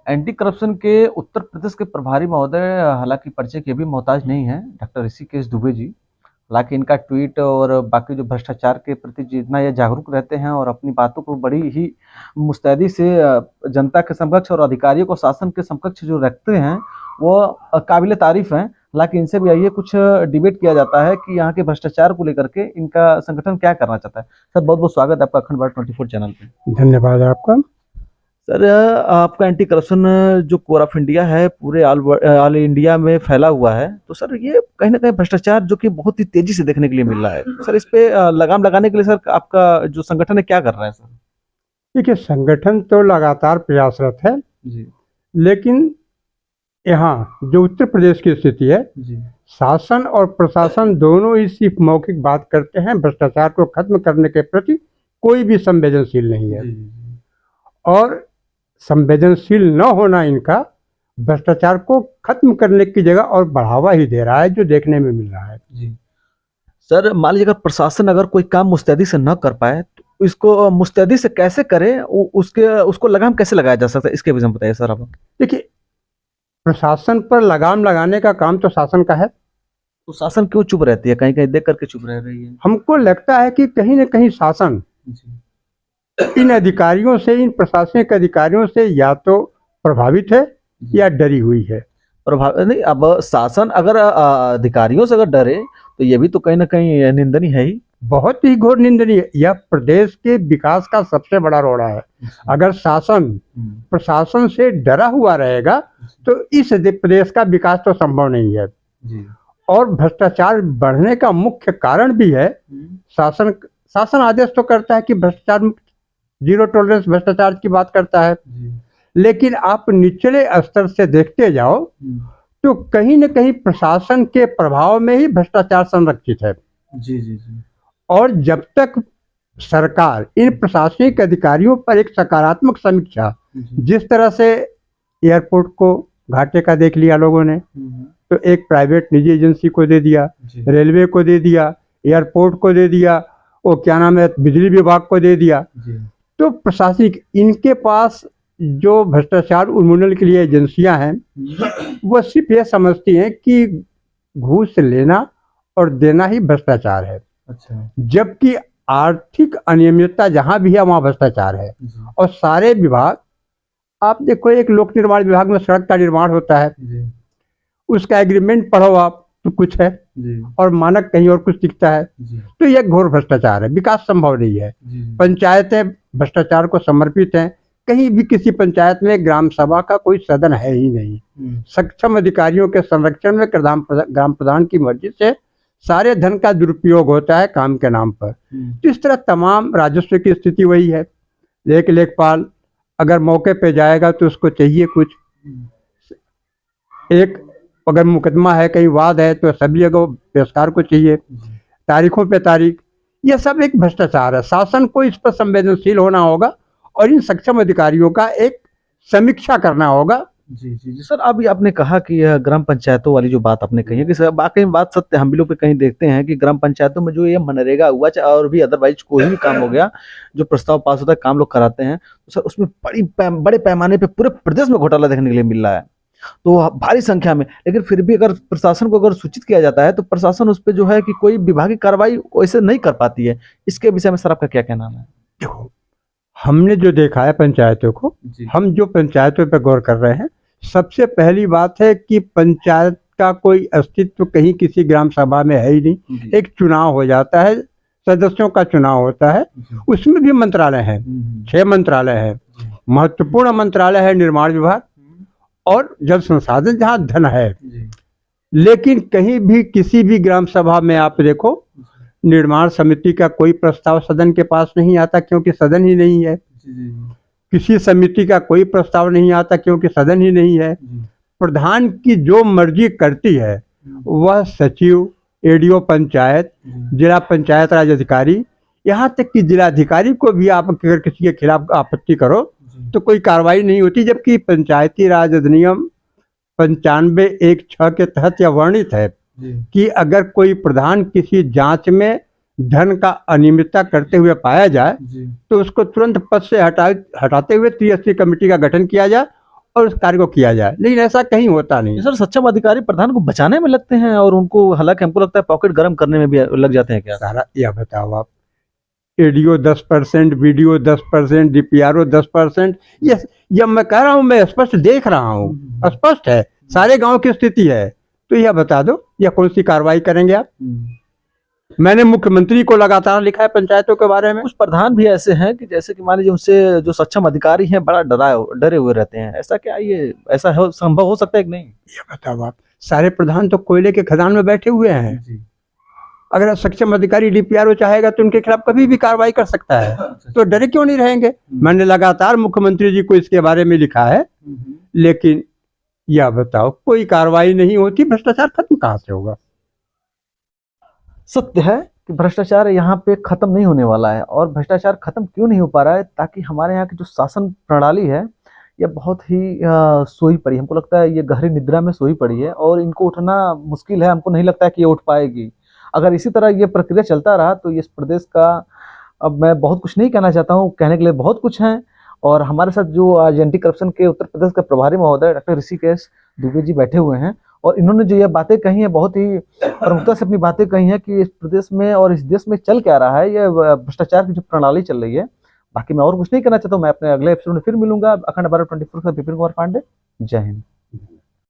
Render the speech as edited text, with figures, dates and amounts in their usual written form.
Anti corruption के उत्तर प्रदेश के प्रभारी महोदय हालांकि परिचय के भी मोहताज नहीं हैं, डॉक्टर ऋषिकेश दुबे जी। हालांकि इनका ट्वीट और बाकी जो भ्रष्टाचार के प्रति जितना ये जागरूक रहते हैं और अपनी बातों को बड़ी ही मुस्तैदी से जनता के समक्ष और अधिकारियों को शासन के समकक्ष जो रखते हैं, वो काबिल तारीफ हैं। हालांकि इनसे भी आइए कुछ डिबेट किया जाता है कि यहाँ के भ्रष्टाचार को लेकर के इनका संगठन क्या करना चाहता है। सर, बहुत बहुत स्वागत है आपका अखंड भारत 24 चैनल पे। धन्यवाद आपका। सर, आपका एंटी करप्शन जो कोर ऑफ इंडिया है पूरे ऑल इंडिया में फैला हुआ है, तो सर ये कहीं ना कहीं भ्रष्टाचार जो कि बहुत ही तेजी से देखने के लिए मिल रहा है, तो सर इस पे लगाम लगाने के लिए सर आपका जो संगठन है क्या कर रहा है सर? देखिए, संगठन तो लगातार प्रयासरत है, जी लेकिन यहाँ जो उत्तर प्रदेश की स्थिति है, जी शासन और प्रशासन दोनों ही सिर्फ मौखिक बात करते हैं। भ्रष्टाचार को खत्म करने के प्रति कोई भी संवेदनशील नहीं है। जी और संवेदनशील न होना इनका भ्रष्टाचार को खत्म करने की जगह और बढ़ावा ही दे रहा है, जो देखने में मिल रहा है। जी। सर, मान लीजिए अगर प्रशासन अगर कोई काम मुस्तैदी से न कर पाए, तो इसको मुस्तैदी से कैसे करे, उसको लगाम कैसे लगाया जा सकता है, इसके विषय में बताइए सर आप। देखिए, प्रशासन पर लगाम लगाने का काम तो शासन का है। तो शासन क्यों चुप रहती है, कहीं कहीं देख करके चुप रह रही है? हमको लगता है कि कहीं न कहीं शासन जी इन अधिकारियों से, इन प्रशासनिक अधिकारियों से या तो प्रभावित है या डरी हुई है। प्रभाव नहीं, अब शासन अगर अधिकारियों से अगर डरे तो ये भी तो कहीं ना कहीं निंदनीय है ही। बहुत ही घोर निंदनीय है। यह प्रदेश के विकास का सबसे बड़ा रोड़ा है। अगर शासन प्रशासन से डरा हुआ रहेगा तो इस प्रदेश का विकास तो संभव नहीं है। जी और भ्रष्टाचार बढ़ने का मुख्य कारण भी है शासन। शासन आदेश तो करता है कि भ्रष्टाचार मुक्त, जीरो टॉलरेंस भ्रष्टाचार की बात करता है, लेकिन आप निचले स्तर से देखते जाओ तो कहीं न कहीं प्रशासन के प्रभाव में ही भ्रष्टाचार संरक्षित है। जी जी जी। और जब तक सरकार इन प्रशासनिक अधिकारियों पर एक सकारात्मक समीक्षा, जिस तरह से एयरपोर्ट को घाटे का देख लिया लोगों ने, तो एक प्राइवेट निजी एजेंसी को दे दिया, रेलवे को दे दिया, एयरपोर्ट को दे दिया, वो क्या नाम है, बिजली विभाग को दे दिया। तो प्रशासनिक इनके पास जो भ्रष्टाचार उन्मूलन के लिए एजेंसियां हैं, वो सिर्फ ये समझती हैं कि घूस लेना और देना ही भ्रष्टाचार है। अच्छा। जबकि आर्थिक अनियमितता जहां भी है वहां भ्रष्टाचार है। और सारे विभाग, आप देखो, एक लोक निर्माण विभाग में सड़क का निर्माण होता है, उसका एग्रीमेंट पढ़ो आप तो कुछ है और मानक कहीं और कुछ दिखता है। तो यह घोर भ्रष्टाचार है, विकास संभव नहीं है। पंचायतें भ्रष्टाचार को समर्पित हैं। कहीं भी किसी पंचायत में ग्राम सभा का कोई सदन है ही नहीं। सक्षम अधिकारियों के संरक्षण में ग्राम प्रधान की मर्जी से सारे धन का दुरुपयोग होता है काम के नाम पर। तो इस तरह तमाम राजस्व की स्थिति वही है। एक लेखपाल अगर मौके पे जाएगा तो उसको चाहिए कुछ, एक अगर मुकदमा है, कहीं वाद है, तो सभी जगह पेशकार को चाहिए, तारीखों पे तारीख। यह सब एक भ्रष्टाचार है। शासन को इस पर संवेदनशील होना होगा और इन सक्षम अधिकारियों का एक समीक्षा करना होगा। जी जी जी। सर, अभी आपने कहा कि यह ग्राम पंचायतों वाली जो बात आपने कही है कि सर वाकई में बात सत्य, हम भी लोग कहीं देखते हैं कि ग्राम पंचायतों में जो ये मनरेगा हुआ चाहे और भी अदरवाइज कोई भी काम हो गया, जो प्रस्ताव पास होता है, काम लोग कराते हैं, तो सर उसमें बड़े पैमाने पे पूरे प्रदेश में घोटाला देखने के लिए मिल रहा है, तो भारी संख्या में। लेकिन फिर भी अगर प्रशासन को अगर सूचित किया जाता है तो प्रशासन उस पर जो है कि कोई विभागीय कार्रवाई वैसे नहीं कर पाती है। इसके विषय में सर आपका क्या कहना है? देखो, हमने जो देखा है पंचायतों को, हम जो पंचायतों पर गौर कर रहे हैं, सबसे पहली बात है कि पंचायत का कोई अस्तित्व कहीं किसी ग्राम सभा में है ही नहीं। एक चुनाव हो जाता है, सदस्यों का चुनाव होता है, उसमें भी मंत्रालय है, 6 मंत्रालय है। महत्वपूर्ण मंत्रालय है निर्माण विभाग और जल संसाधन, जहाँ धन है। लेकिन कहीं भी किसी भी ग्राम सभा में आप देखो, निर्माण समिति का कोई प्रस्ताव सदन के पास नहीं आता क्योंकि सदन ही नहीं है। किसी समिति का कोई प्रस्ताव नहीं आता क्योंकि सदन ही नहीं है। प्रधान की जो मर्जी करती है वह सचिव, एडीओ पंचायत, जिला पंचायत राज अधिकारी, यहाँ तक कि जिलाधिकारी को भी आप अगर किसी के खिलाफ आपत्ति करो तो कोई कार्रवाई नहीं होती। जबकि पंचायती राज अधिनियम 95(1)(6) के तहत यह वर्णित है कि अगर कोई प्रधान किसी जांच में धन का अनियमितता करते हुए पाया जाए तो उसको तुरंत पद से हटाते हुए त्रिस्तरीय कमेटी का गठन किया जाए और उस कार्य को किया जाए, लेकिन ऐसा कहीं होता नहीं। सर सक्षम अधिकारी प्रधान को बचाने में लगते हैं और उनको, हालांकि हमको लगता है पॉकेट गर्म करने में भी लग जाते हैं क्या? सारा यह बताओ आप, एडीओ 10%, बीडीओ 10%, डीपीआरओ 10%, ये मैं कह रहा हूँ, मैं स्पष्ट देख रहा हूँ, स्पष्ट है, सारे गांव की स्थिति है। तो यह बता दो, यह कौन सी कार्रवाई करेंगे आप? मैंने मुख्यमंत्री को लगातार लिखा है पंचायतों के बारे में। कुछ प्रधान भी ऐसे हैं कि जैसे कि मान लीजिए उनसे जो सक्षम अधिकारी हैं बड़ा डरे हुए रहते हैं, ऐसा क्या ये ऐसा संभव हो सकता है कि नहीं? ये बताओ आप, सारे प्रधान तो कोयले के खदान में बैठे हुए हैं जी। अगर सक्षम अधिकारी डीपीआरओ चाहेगा तो उनके खिलाफ कभी भी कार्रवाई कर सकता है, तो डरे क्यों नहीं रहेंगे? मैंने लगातार मुख्यमंत्री जी को इसके बारे में लिखा है, लेकिन यह बताओ कोई कार्रवाई नहीं होती, भ्रष्टाचार खत्म कहाँ से होगा? सत्य है कि भ्रष्टाचार यहाँ पे खत्म नहीं होने वाला है। और भ्रष्टाचार खत्म क्यों नहीं हो पा रहा है? ताकि हमारे यहाँ की जो शासन प्रणाली है यह बहुत ही सोई पड़ी, हमको लगता है ये गहरी निद्रा में सोई पड़ी है और इनको उठना मुश्किल है। हमको नहीं लगता है कि ये उठ पाएगी। अगर इसी तरह ये प्रक्रिया चलता रहा तो इस प्रदेश का, अब मैं बहुत कुछ नहीं कहना चाहता हूँ, कहने के लिए बहुत कुछ है। और हमारे साथ जो आज एंटी करप्शन के उत्तर प्रदेश के प्रभारी महोदय डॉक्टर ऋषिकेश दुबे जी बैठे हुए हैं और इन्होंने जो ये बातें कही है, बहुत ही प्रमुखता से अपनी बातें कही हैं कि इस प्रदेश में और इस देश में चल क्या रहा है, ये भ्रष्टाचार की जो प्रणाली चल रही है। बाकी मैं और कुछ नहीं कहना चाहता हूँ। मैं अपने अगले एपिसोड में फिर मिलूंगा। अखंड भारत 24 का विपिन कुमार पांडे। जय हिंद।